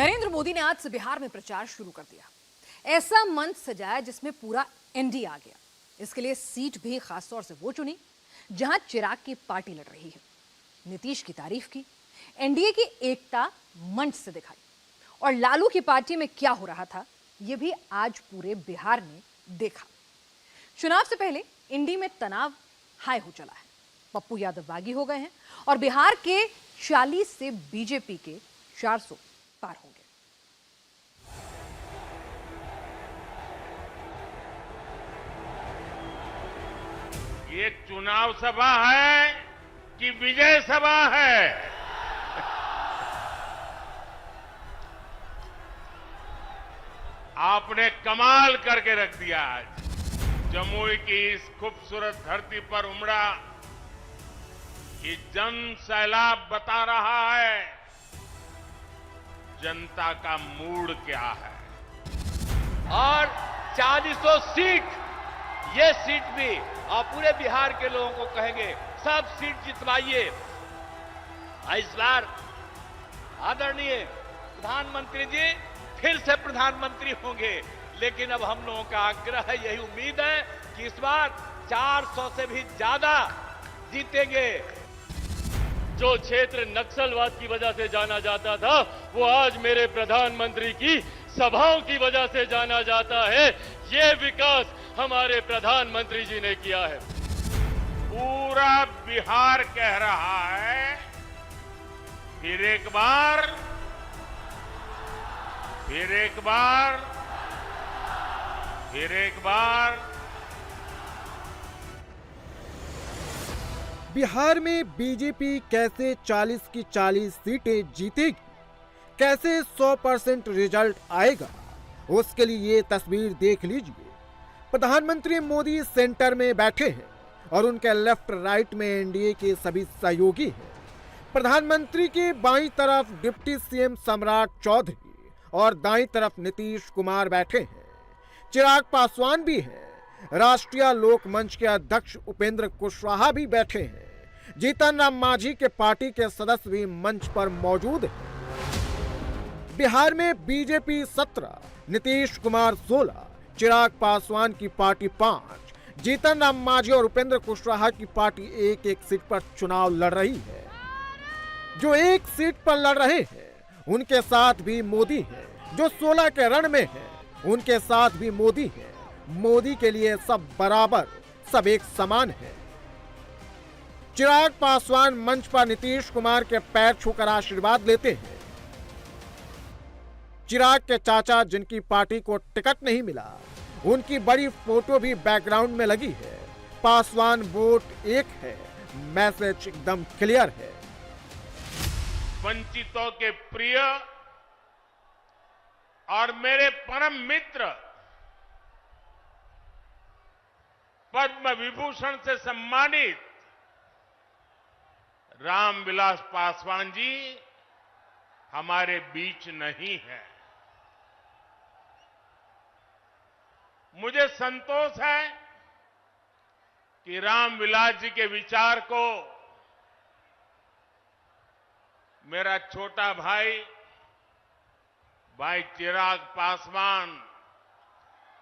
नरेंद्र मोदी ने आज से बिहार में प्रचार शुरू कर दिया। ऐसा मंच सजाया जिसमें पूरा एनडीए आ गया। इसके लिए सीट भी खासतौर से वो चुनी जहां चिराग की पार्टी लड़ रही है। नीतीश की तारीफ की, एनडीए की एकता मंच से दिखाई और लालू की पार्टी में क्या हो रहा था यह भी आज पूरे बिहार ने देखा। चुनाव से पहले इंडी में तनाव हाई हो चला है। पप्पू यादव बागी हो गए हैं और बिहार के 40 से बीजेपी के 400 पार होंगे। ये चुनाव सभा है कि विजय सभा है? आपने कमाल करके रख दिया। आज जमुई की इस खूबसूरत धरती पर उमड़ा ये जन सैलाब बता रहा है जनता का मूड क्या है। और 400 सीट, ये सीट भी और पूरे बिहार के लोगों को कहेंगे सब सीट जितवाइए। इस बार आदरणीय प्रधानमंत्री जी फिर से प्रधानमंत्री होंगे, लेकिन अब हम लोगों का आग्रह है, यही उम्मीद है कि इस बार 400 से भी ज्यादा जीतेंगे। जो क्षेत्र नक्सलवाद की वजह से जाना जाता था वो आज मेरे प्रधानमंत्री की सभाओं की वजह से जाना जाता है। ये विकास हमारे प्रधानमंत्री जी ने किया है। पूरा बिहार कह रहा है फिर एक बार, फिर एक बार, फिर एक बार। बिहार में बीजेपी कैसे 40 की 40 सीटें जीतेगी, कैसे 100% रिजल्ट आएगा, उसके लिए ये तस्वीर देख लीजिए। प्रधानमंत्री मोदी सेंटर में बैठे हैं और उनके लेफ्ट राइट में एनडीए के सभी सहयोगी हैं। प्रधानमंत्री के बाईं तरफ डिप्टी सीएम सम्राट चौधरी और दाईं तरफ नीतीश कुमार बैठे हैं। चिराग पासवान भी हैं। राष्ट्रीय लोक मंच के अध्यक्ष उपेंद्र कुशवाहा भी बैठे हैं। जीतन राम मांझी के पार्टी के सदस्य भी मंच पर मौजूद हैं। बिहार में बीजेपी 17, नीतीश कुमार 16, चिराग पासवान की पार्टी 5, जीतन राम मांझी और उपेंद्र कुशवाहा की पार्टी एक सीट पर चुनाव लड़ रही है। जो एक सीट पर लड़ रहे हैं उनके साथ भी मोदी है। जो 16 के रण में है उनके साथ भी मोदी है। मोदी के लिए सब बराबर, सब एक समान है। चिराग पासवान मंच पर नीतीश कुमार के पैर छूकर आशीर्वाद लेते हैं। चिराग के चाचा जिनकी पार्टी को टिकट नहीं मिला, उनकी बड़ी फोटो भी बैकग्राउंड में लगी है। पासवान वोट एक है, मैसेज एकदम क्लियर है। वंचितों के प्रिय और मेरे परम मित्र पद्म विभूषण से सम्मानित रामविलास पासवान जी हमारे बीच नहीं है। मुझे संतोष है कि रामविलास जी के विचार को मेरा छोटा भाई चिराग पासवान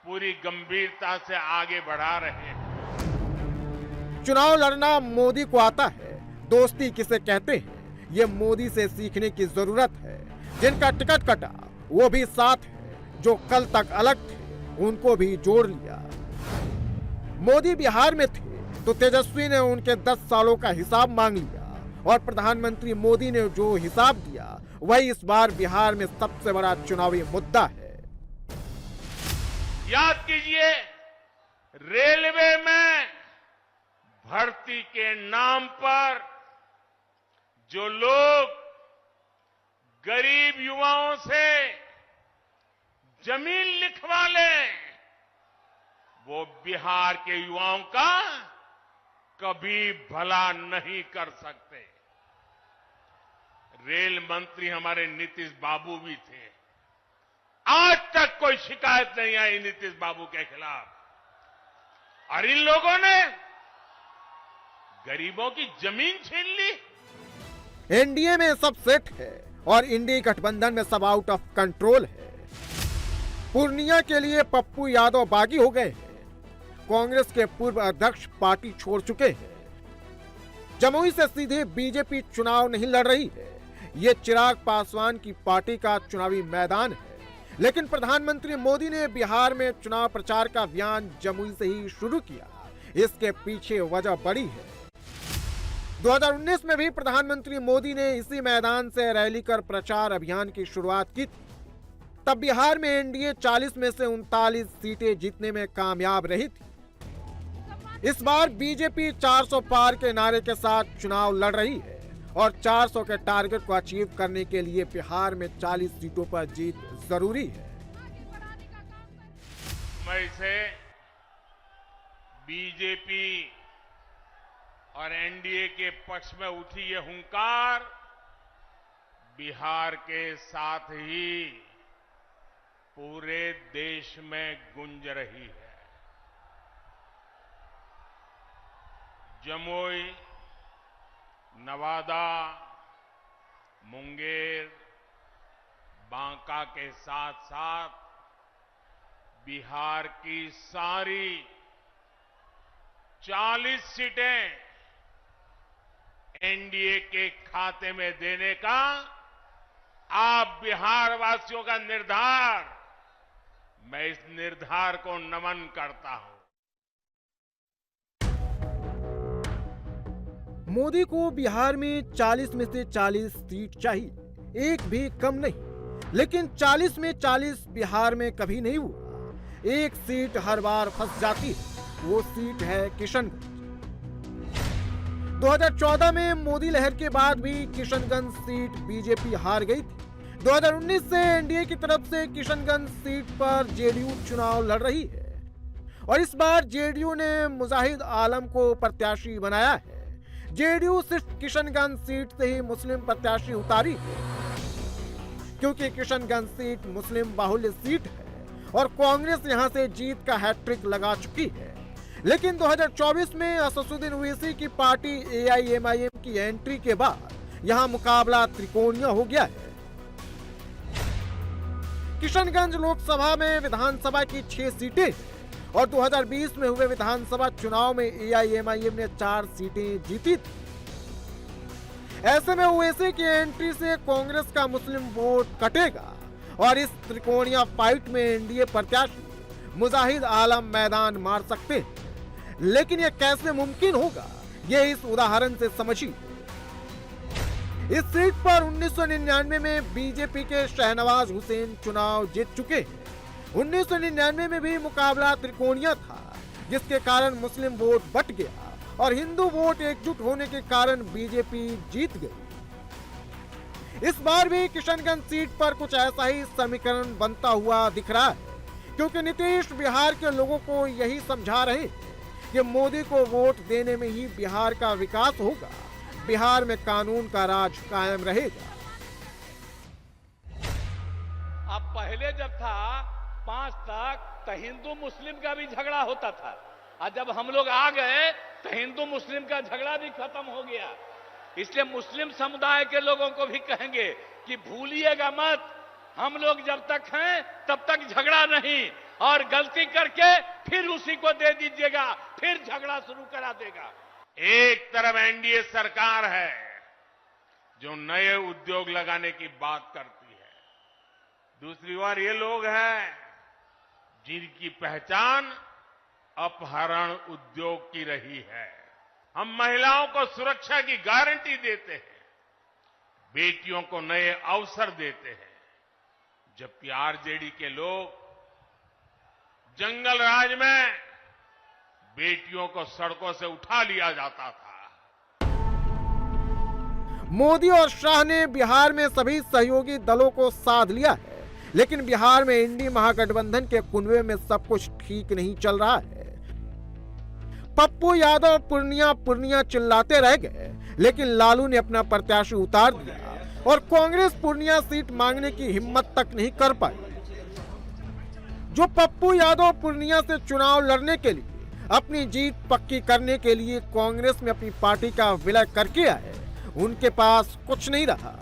पूरी गंभीरता से आगे बढ़ा रहे हैं। चुनाव लड़ना मोदी को आता है, दोस्ती किसे कहते हैं ये मोदी से सीखने की जरूरत है। जिनका टिकट कटा वो भी साथ है, जो कल तक अलग थे उनको भी जोड़ लिया। मोदी बिहार में थे तो तेजस्वी ने उनके 10 सालों का हिसाब मांग लिया और प्रधानमंत्री मोदी ने जो हिसाब दिया वही इस बार बिहार में सबसे बड़ा चुनावी मुद्दा है। याद कीजिए, रेलवे में भर्ती के नाम पर जो लोग गरीब युवाओं से जमीन लिखवा लें, वो बिहार के युवाओं का कभी भला नहीं कर सकते। रेल मंत्री हमारे नीतीश बाबू भी थे। आज तक कोई शिकायत नहीं आई नीतीश बाबू के खिलाफ। और इन लोगों ने गरीबों की जमीन छीन ली। एनडीए में सब सेट है और इंडी गठबंधन में सब आउट ऑफ कंट्रोल है। पूर्णिया के लिए पप्पू यादव बागी हो गए हैं। कांग्रेस के पूर्व अध्यक्ष पार्टी छोड़ चुके हैं। जमुई से सीधे बीजेपी चुनाव नहीं लड़ रही है। ये चिराग पासवान की पार्टी का चुनावी मैदान है। लेकिन प्रधानमंत्री मोदी ने बिहार में चुनाव प्रचार का अभियान जमुई से ही शुरू किया। इसके पीछे वजह बड़ी है। 2019 में भी प्रधानमंत्री मोदी ने इसी मैदान से रैली कर प्रचार अभियान की शुरुआत की थी। तब बिहार में एनडीए 40 में से 39 सीटें जीतने में कामयाब रही थी। इस बार बीजेपी 400 पार के नारे के साथ चुनाव लड़ रही है और 400 के टारगेट को अचीव करने के लिए बिहार में 40 सीटों पर जीत जरूरी है। मई से बीजेपी और एनडीए के पक्ष में उठी ये हुंकार बिहार के साथ ही पूरे देश में गूंज रही है। जमुई, नवादा, मुंगेर, बांका के साथ साथ बिहार की सारी 40 सीटें एनडीए के खाते में देने का आप बिहार वासियों का निर्धार, मैं इस निर्धार को नमन करता हूं। मोदी को बिहार में 40 में से 40 सीट चाहिए, एक भी कम नहीं। लेकिन 40 में 40 बिहार में कभी नहीं हुआ। एक सीट हर बार फंस जाती है, वो सीट है किशनगंज। 2014 में मोदी लहर के बाद भी किशनगंज सीट बीजेपी हार गई थी। 2019 से एनडीए की तरफ से किशनगंज सीट पर जेडीयू चुनाव लड़ रही है और इस बार जेडीयू ने मुजाहिद आलम को प्रत्याशी बनाया है। जेडीयू सिर्फ किशनगंज सीट से ही मुस्लिम प्रत्याशी उतारी है, क्योंकि किशनगंज सीट मुस्लिम बाहुल्य सीट है और कांग्रेस यहां से जीत का हैट्रिक लगा चुकी है। लेकिन 2024 में असदुद्दीन ओवैसी की पार्टी एआईएमआईएम की एंट्री के बाद यहां मुकाबला त्रिकोणीय हो गया है। किशनगंज लोकसभा में विधानसभा की 6 सीटें और 2020 में हुए विधानसभा चुनाव में एआईएमआईएम ने 4 सीटें जीती थी। ऐसे में ओवैसी की एंट्री से कांग्रेस का मुस्लिम वोट कटेगा और इस त्रिकोणीय फाइट में एनडीए प्रत्याशी मुजाहिद आलम मैदान मार सकते हैं। लेकिन यह कैसे मुमकिन होगा, ये इस उदाहरण से समझिए। इस सीट पर 1999 में बीजेपी के शहनवाज हुसैन चुनाव जीत चुके हैं। 1999 में भी मुकाबला त्रिकोणीय था, जिसके कारण मुस्लिम वोट बट गया और हिंदू वोट एकजुट होने के कारण बीजेपी जीत गई। इस बार भी किशनगंज सीट पर कुछ ऐसा ही समीकरण बनता हुआ दिख रहा है, क्योंकि नीतीश बिहार के लोगों को यही समझा रहे हैं कि मोदी को वोट देने में ही बिहार का विकास होगा, बिहार में कानून का राज कायम रहेगा। अब पहले जब था 5 तक तो हिंदू मुस्लिम का भी झगड़ा होता था, और जब हम लोग आ गए तो हिंदू मुस्लिम का झगड़ा भी खत्म हो गया। इसलिए मुस्लिम समुदाय के लोगों को भी कहेंगे कि भूलिएगा मत, हम लोग जब तक हैं तब तक झगड़ा नहीं, और गलती करके फिर उसी को दे दीजिएगा, फिर झगड़ा शुरू करा देगा। एक तरफ एनडीए सरकार है जो नए उद्योग लगाने की बात करती है, दूसरी ओर ये लोग हैं जिनकी पहचान अपहरण उद्योग की रही है। हम महिलाओं को सुरक्षा की गारंटी देते हैं, बेटियों को नए अवसर देते हैं, जबकि आरजेडी के लोग जंगल राज में बेटियों को सड़कों से उठा लिया जाता था। मोदी और शाह ने बिहार में सभी सहयोगी दलों को साध लिया है, लेकिन बिहार में इंडी महागठबंधन के कुनबे में सब कुछ ठीक नहीं चल रहा है। पप्पू यादव पूर्णिया चिल्लाते रह गए, लेकिन लालू ने अपना प्रत्याशी उतार दिया और कांग्रेस पूर्णिया सीट मांगने की हिम्मत तक नहीं कर पाई। जो पप्पू यादव पूर्णिया से चुनाव लड़ने के लिए, अपनी जीत पक्की करने के लिए कांग्रेस में अपनी पार्टी का विलय करके आए, उनके पास कुछ नहीं रहा।